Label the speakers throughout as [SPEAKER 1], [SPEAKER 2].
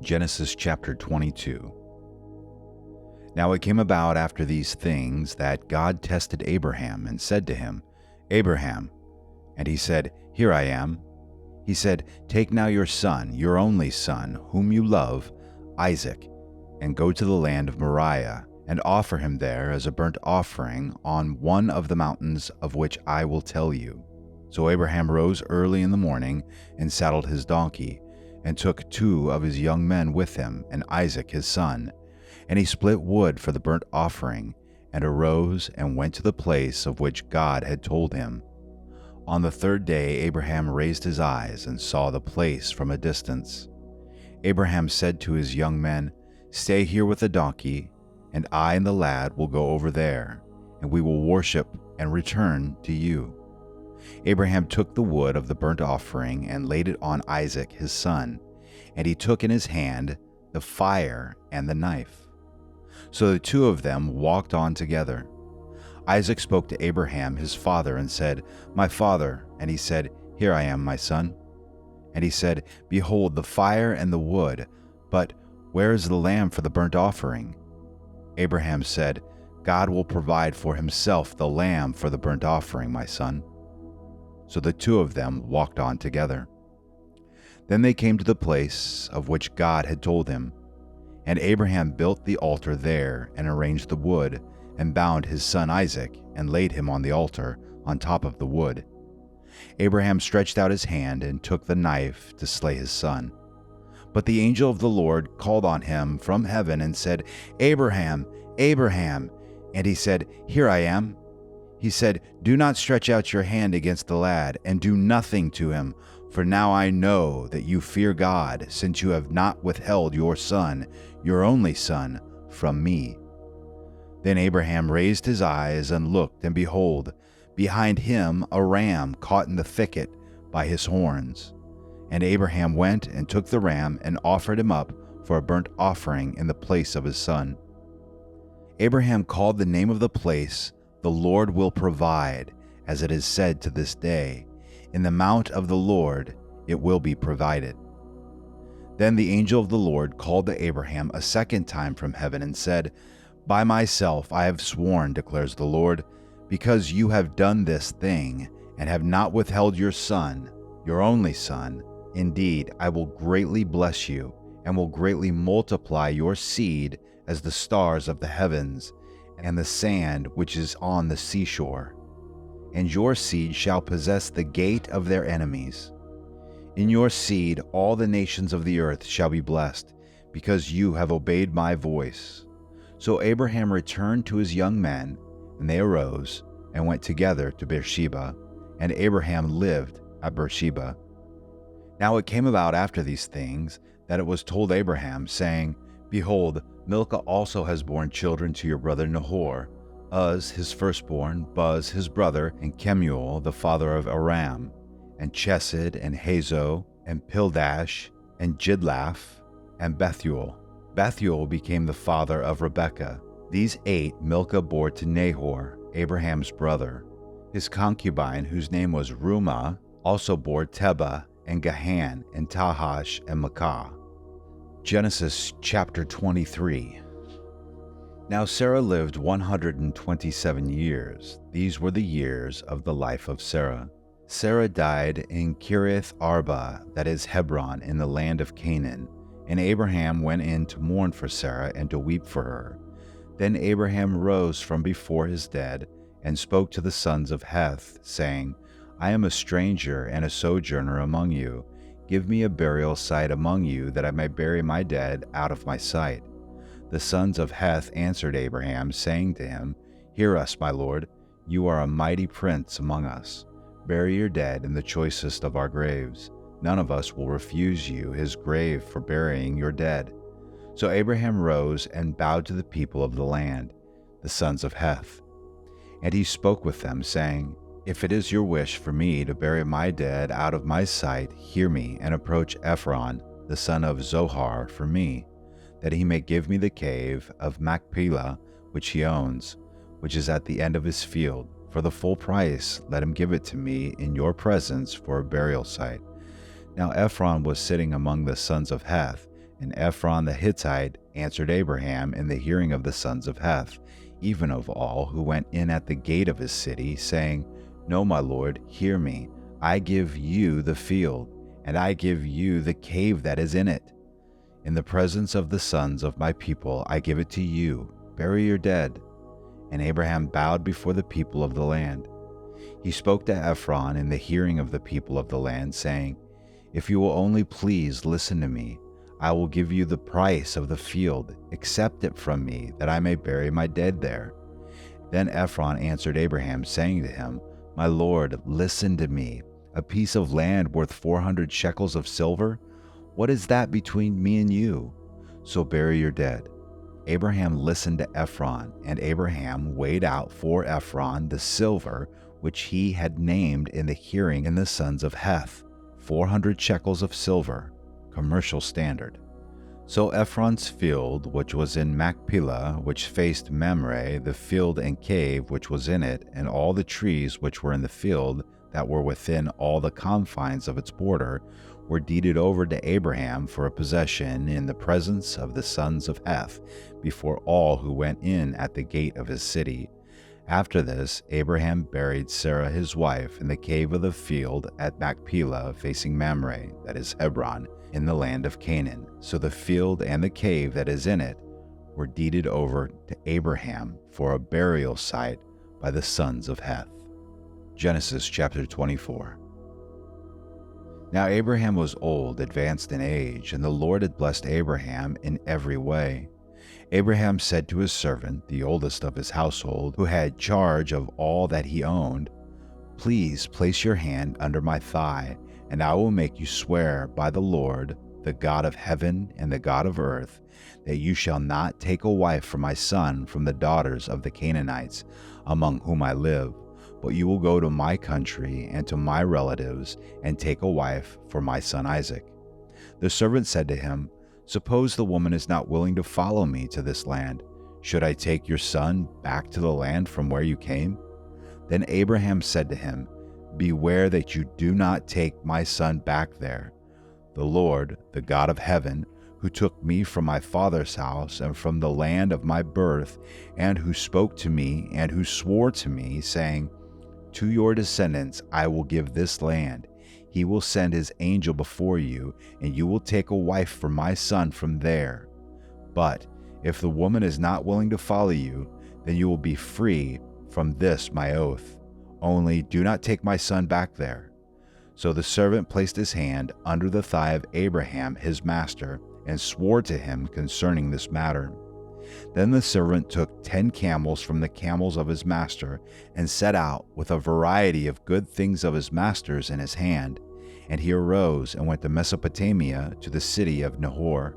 [SPEAKER 1] Genesis chapter 22. Now it came about after these things that God tested Abraham and said to him, Abraham. And he said, Here I am. He said, Take now your son, your only son, whom you love, Isaac, and go to the land of Moriah, and offer him there as a burnt offering on one of the mountains of which I will tell you. So Abraham rose early in the morning and saddled his donkey, and took 2 of his young men with him, and Isaac his son. And he split wood for the burnt offering, and arose and went to the place of which God had told him. On the 3rd day Abraham raised his eyes and saw the place from a distance. Abraham said to his young men, Stay here with the donkey, and I and the lad will go over there, and we will worship and return to you. Abraham took the wood of the burnt offering and laid it on Isaac his son, and he took in his hand the fire and the knife. So the 2 of them walked on together. Isaac spoke to Abraham his father and said, My father. And he said, Here I am, my son. And he said, Behold the fire and the wood, but where is the lamb for the burnt offering? Abraham said, God will provide for himself the lamb for the burnt offering, my son. So the 2 of them walked on together. Then they came to the place of which God had told him. And Abraham built the altar there and arranged the wood, and bound his son Isaac, and laid him on the altar on top of the wood. Abraham stretched out his hand and took the knife to slay his son. But the angel of the Lord called on him from heaven and said, Abraham, Abraham. And he said, Here I am. He said, Do not stretch out your hand against the lad, and do nothing to him, for now I know that you fear God, since you have not withheld your son, your only son, from me. Then Abraham raised his eyes and looked, and behold, behind him a ram caught in the thicket by his horns. And Abraham went and took the ram and offered him up for a burnt offering in the place of his son. Abraham called the name of the place, The Lord will provide, as it is said to this day, In the mount of the Lord it will be provided. Then the angel of the Lord called to Abraham a second time from heaven and said, By myself I have sworn, declares the Lord, because you have done this thing, and have not withheld your son, your only son. Indeed, I will greatly bless you, and will greatly multiply your seed as the stars of the heavens, and the sand which is on the seashore. And your seed shall possess the gate of their enemies. In your seed all the nations of the earth shall be blessed, because you have obeyed my voice. So Abraham returned to his young men, and they arose and went together to Beersheba, and Abraham lived at Beersheba. Now it came about after these things that it was told Abraham, saying, Behold, Milcah also has borne children to your brother Nahor, Uz his firstborn, Buz his brother, and Kemuel the father of Aram, and Chesed, and Hazo, and Pildash, and Jidlaph, and Bethuel. Bethuel became the father of Rebekah. These 8 Milcah bore to Nahor, Abraham's brother. His concubine, whose name was Reumah, also bore Tebah, and Gahan, and Tahash, and Maachah. Genesis chapter 23. Now Sarah lived 127 years. These were the years of the life of Sarah. Sarah died in Kiriath Arba, that is Hebron, in the land of Canaan. And Abraham went in to mourn for Sarah and to weep for her. Then Abraham rose from before his dead, and spoke to the sons of Heth, saying, I am a stranger and a sojourner among you. Give me a burial site among you, that I may bury my dead out of my sight. The sons of Heth answered Abraham, saying to him, Hear us, my lord, you are a mighty prince among us. Bury your dead in the choicest of our graves. None of us will refuse you his grave for burying your dead. So Abraham rose and bowed to the people of the land, the sons of Heth. And he spoke with them, saying, If it is your wish for me to bury my dead out of my sight, hear me, and approach Ephron, the son of Zohar, for me, that he may give me the cave of Machpelah, which he owns, which is at the end of his field. For the full price, let him give it to me in your presence for a burial site. Now Ephron was sitting among the sons of Heth, And Ephron the Hittite answered Abraham in the hearing of the sons of Heth, even of all who went in at the gate of his city, saying, No, my lord, hear me. I give you the field, and I give you the cave that is in it. In the presence of the sons of my people I give it to you. Bury your dead. And Abraham bowed before the people of the land. He spoke to Ephron in the hearing of the people of the land, saying, If you will only please listen to me, I will give you the price of the field. Accept it from me, that I may bury my dead there. Then Ephron answered Abraham, saying to him, My lord, listen to me. A piece of land worth 400 shekels of silver? What is that between me and you? So bury your dead. Abraham listened to Ephron, and Abraham weighed out for Ephron the silver which he had named in the hearing in the sons of Heth, 400 shekels of silver, commercial standard. So Ephron's field, which was in Machpelah, which faced Mamre, the field and cave which was in it, and all the trees which were in the field that were within all the confines of its border, were deeded over to Abraham for a possession in the presence of the sons of Heth, before all who went in at the gate of his city. After this, Abraham buried Sarah his wife in the cave of the field at Machpelah facing Mamre, that is Hebron, in the land of Canaan. So the field and the cave that is in it were deeded over to Abraham for a burial site by the sons of Heth. Genesis chapter 24. Now Abraham was old, advanced in age, and the Lord had blessed Abraham in every way. Abraham said to his servant, the oldest of his household, who had charge of all that he owned, Please place your hand under my thigh, and I will make you swear by the Lord, the God of heaven and the God of earth, that you shall not take a wife for my son from the daughters of the Canaanites, among whom I live, but you will go to my country and to my relatives and take a wife for my son Isaac. The servant said to him, Suppose the woman is not willing to follow me to this land. Should I take your son back to the land from where you came? Then Abraham said to him, Beware that you do not take my son back there. The Lord, the God of heaven, who took me from my father's house and from the land of my birth, and who spoke to me and who swore to me, saying, To your descendants I will give this land. He will send his angel before you, and you will take a wife for my son from there. But if the woman is not willing to follow you, then you will be free from this my oath. Only do not take my son back there. So the servant placed his hand under the thigh of Abraham his master, and swore to him concerning this matter. Then the servant took 10 camels from the camels of his master, and set out with a variety of good things of his master's in his hand. And he arose and went to Mesopotamia, to the city of Nahor.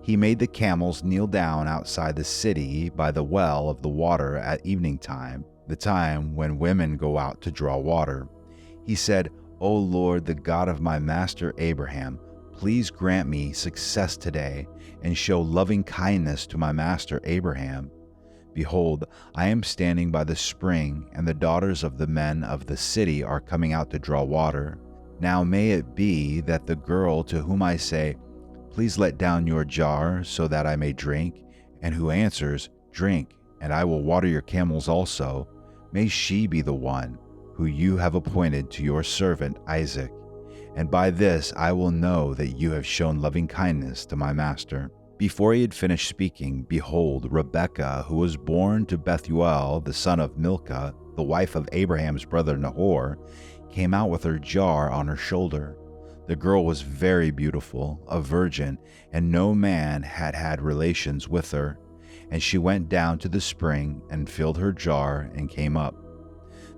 [SPEAKER 1] He made the camels kneel down outside the city by the well of the water at evening time, the time when women go out to draw water. He said, O Lord, the God of my master Abraham, please grant me success today, and show loving kindness to my master Abraham. Behold, I am standing by the spring, and the daughters of the men of the city are coming out to draw water. Now may it be that the girl to whom I say, Please let down your jar so that I may drink, and who answers, Drink, and I will water your camels also, may she be the one who you have appointed to your servant Isaac. And by this I will know that you have shown loving kindness to my master. Before he had finished speaking, behold, Rebekah, who was born to Bethuel, the son of Milcah, the wife of Abraham's brother Nahor, came out with her jar on her shoulder. The girl was very beautiful, a virgin, and no man had had relations with her. And she went down to the spring and filled her jar and came up.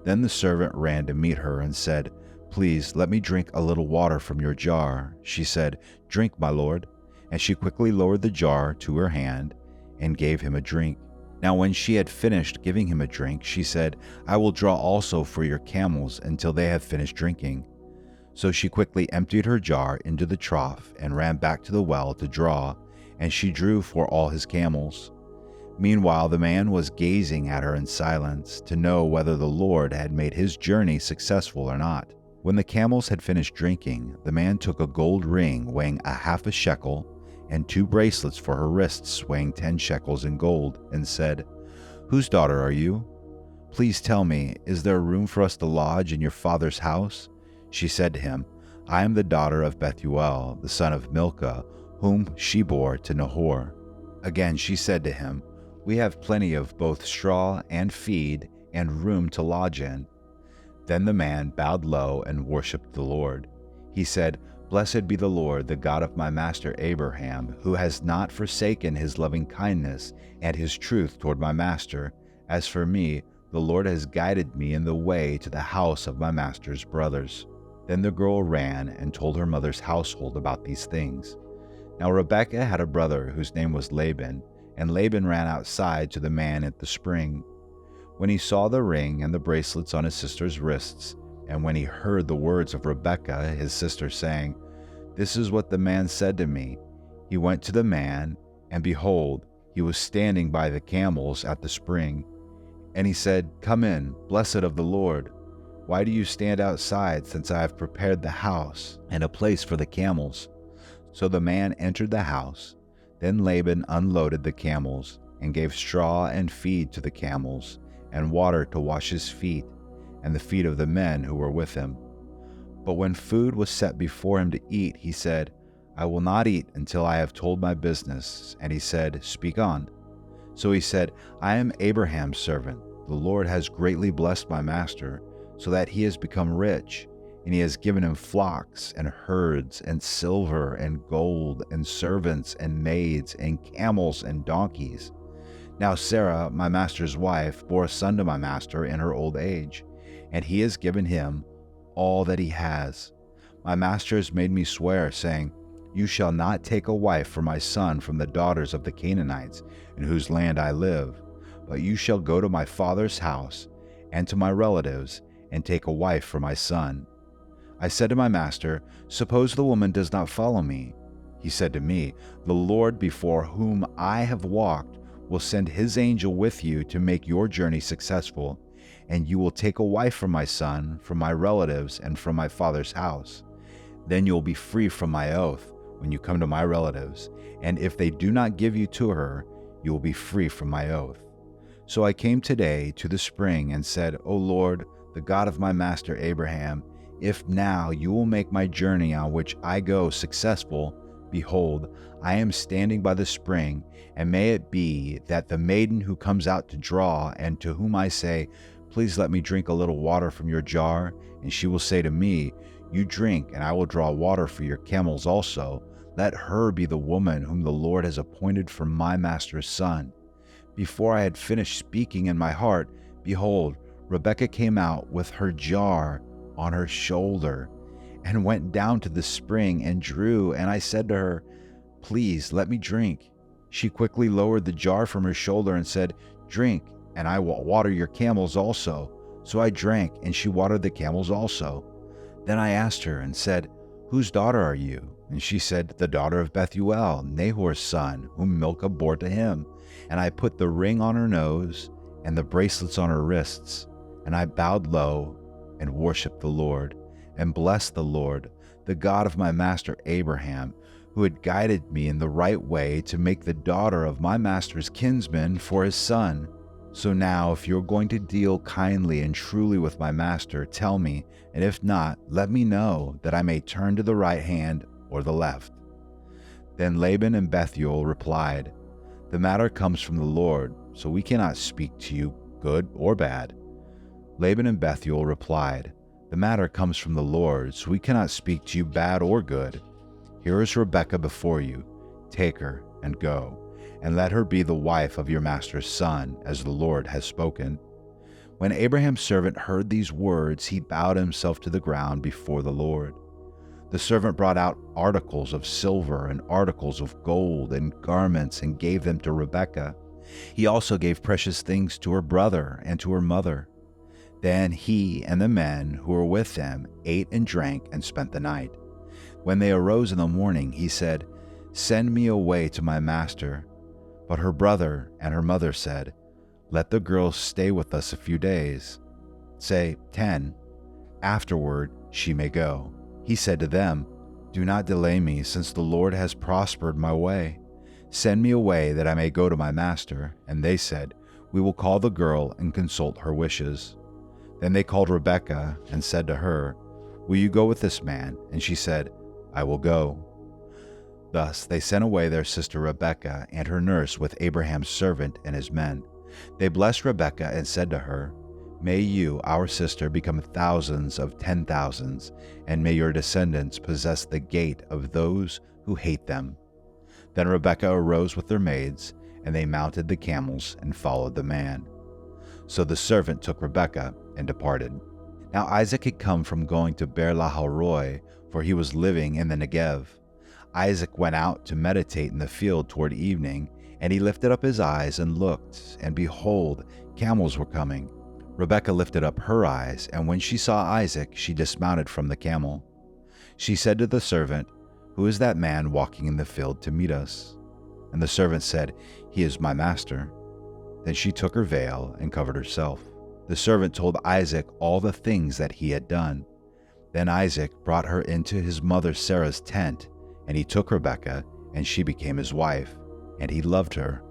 [SPEAKER 1] Then the servant ran to meet her and said, Please let me drink a little water from your jar. She said, Drink, my lord. And she quickly lowered the jar to her hand and gave him a drink. Now when she had finished giving him a drink, she said, I will draw also for your camels until they have finished drinking. So she quickly emptied her jar into the trough and ran back to the well to draw, and she drew for all his camels. Meanwhile the man was gazing at her in silence to know whether the Lord had made his journey successful or not. When the camels had finished drinking, the man took a gold ring weighing a half a shekel and 2 bracelets for her wrists weighing 10 shekels in gold, and said, "Whose daughter are you? Please tell me, is there room for us to lodge in your father's house?" She said to him, "I am the daughter of Bethuel, the son of Milcah, whom she bore to Nahor." Again she said to him, "We have plenty of both straw and feed, and room to lodge in." Then the man bowed low and worshipped the Lord. He said, "Blessed be the Lord, the God of my master Abraham, who has not forsaken his loving kindness and his truth toward my master. As for me, the Lord has guided me in the way to the house of my master's brothers." Then the girl ran and told her mother's household about these things. Now Rebekah had a brother whose name was Laban, and Laban ran outside to the man at the spring. When he saw the ring and the bracelets on his sister's wrists, and when he heard the words of Rebekah his sister saying, "This is what the man said to me," he went to the man, and behold, he was standing by the camels at the spring. And he said, "Come in, blessed of the Lord. Why do you stand outside, since I have prepared the house and a place for the camels?" So the man entered the house. Then Laban unloaded the camels, and gave straw and feed to the camels, and water to wash his feet, and the feet of the men who were with him. But when food was set before him to eat, he said, "I will not eat until I have told my business." And he said, "Speak on." So he said, "I am Abraham's servant. The Lord has greatly blessed my master, so that he has become rich, and he has given him flocks and herds and silver and gold and servants and maids and camels and donkeys. Now Sarah, my master's wife, bore a son to my master in her old age, and he has given him all that he has. My master has made me swear, saying, 'You shall not take a wife for my son from the daughters of the Canaanites, in whose land I live, but you shall go to my father's house and to my relatives, and take a wife for my son.' I said to my master, 'Suppose the woman does not follow me?' He said to me, 'The Lord before whom I have walked will send his angel with you to make your journey successful, and you will take a wife for my son, from my relatives, and from my father's house. Then you will be free from my oath when you come to my relatives, and if they do not give you to her, you will be free from my oath.' So I came today to the spring and said, 'O Lord, the God of my master Abraham, if now you will make my journey on which I go successful, behold, I am standing by the spring, and may it be that the maiden who comes out to draw, and to whom I say, "Please let me drink a little water from your jar," and she will say to me, "You drink, and I will draw water for your camels also," let her be the woman whom the Lord has appointed for my master's son." Before I had finished speaking in my heart, behold, Rebekah came out with her jar on her shoulder, and went down to the spring and drew, and I said to her, "Please let me drink." She quickly lowered the jar from her shoulder and said, "Drink, and I will water your camels also." So I drank, and she watered the camels also. Then I asked her and said, "Whose daughter are you?" And she said, "The daughter of Bethuel, Nahor's son, whom Milcah bore to him." And I put the ring on her nose and the bracelets on her wrists, and I bowed low and worshipped the Lord, and blessed the Lord, the God of my master Abraham, who had guided me in the right way to make the daughter of my master's kinsman for his son. So now, if you're going to deal kindly and truly with my master, tell me, and if not, let me know, that I may turn to the right hand or the left." Then Laban and Bethuel replied, "The matter comes from the Lord, so we cannot speak to you good or bad." Laban and Bethuel replied, "The matter comes from the Lord, so we cannot speak to you bad or good. Here is Rebekah before you. Take her and go, and let her be the wife of your master's son, as the Lord has spoken." When Abraham's servant heard these words, he bowed himself to the ground before the Lord. The servant brought out articles of silver and articles of gold and garments and gave them to Rebekah. He also gave precious things to her brother and to her mother. Then he and the men who were with them ate and drank and spent the night. When they arose in the morning, he said, "Send me away to my master." But her brother and her mother said, "Let the girl stay with us a few days, say 10. Afterward she may go." He said to them, Do not delay me, since the Lord has prospered my way. Send me away that I may go to my master. And they said, We will call the girl and consult her wishes. Then they called Rebekah and said to her, Will you go with this man? And she said, I will go. Thus they sent away their sister Rebekah and her nurse with Abraham's servant and his men. They blessed Rebekah and said to her, May you, our sister, become thousands of 10,000s, and may your descendants possess the gate of those who hate them. Then Rebekah arose with their maids, and they mounted the camels and followed the man. So the servant took Rebekah and departed. Now Isaac had come from going to Beer-lahai-roi, for he was living in the Negev. Isaac went out to meditate in the field toward evening, and he lifted up his eyes and looked, and behold, camels were coming. Rebekah lifted up her eyes, and when she saw Isaac, she dismounted from the camel. She said to the servant, Who is that man walking in the field to meet us? And the servant said, He is my master. Then she took her veil and covered herself. The servant told Isaac all the things that he had done. Then Isaac brought her into his mother Sarah's tent, and he took Rebekah, and she became his wife, and he loved her.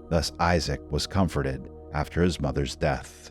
[SPEAKER 1] Thus Isaac was comforted after his mother's death.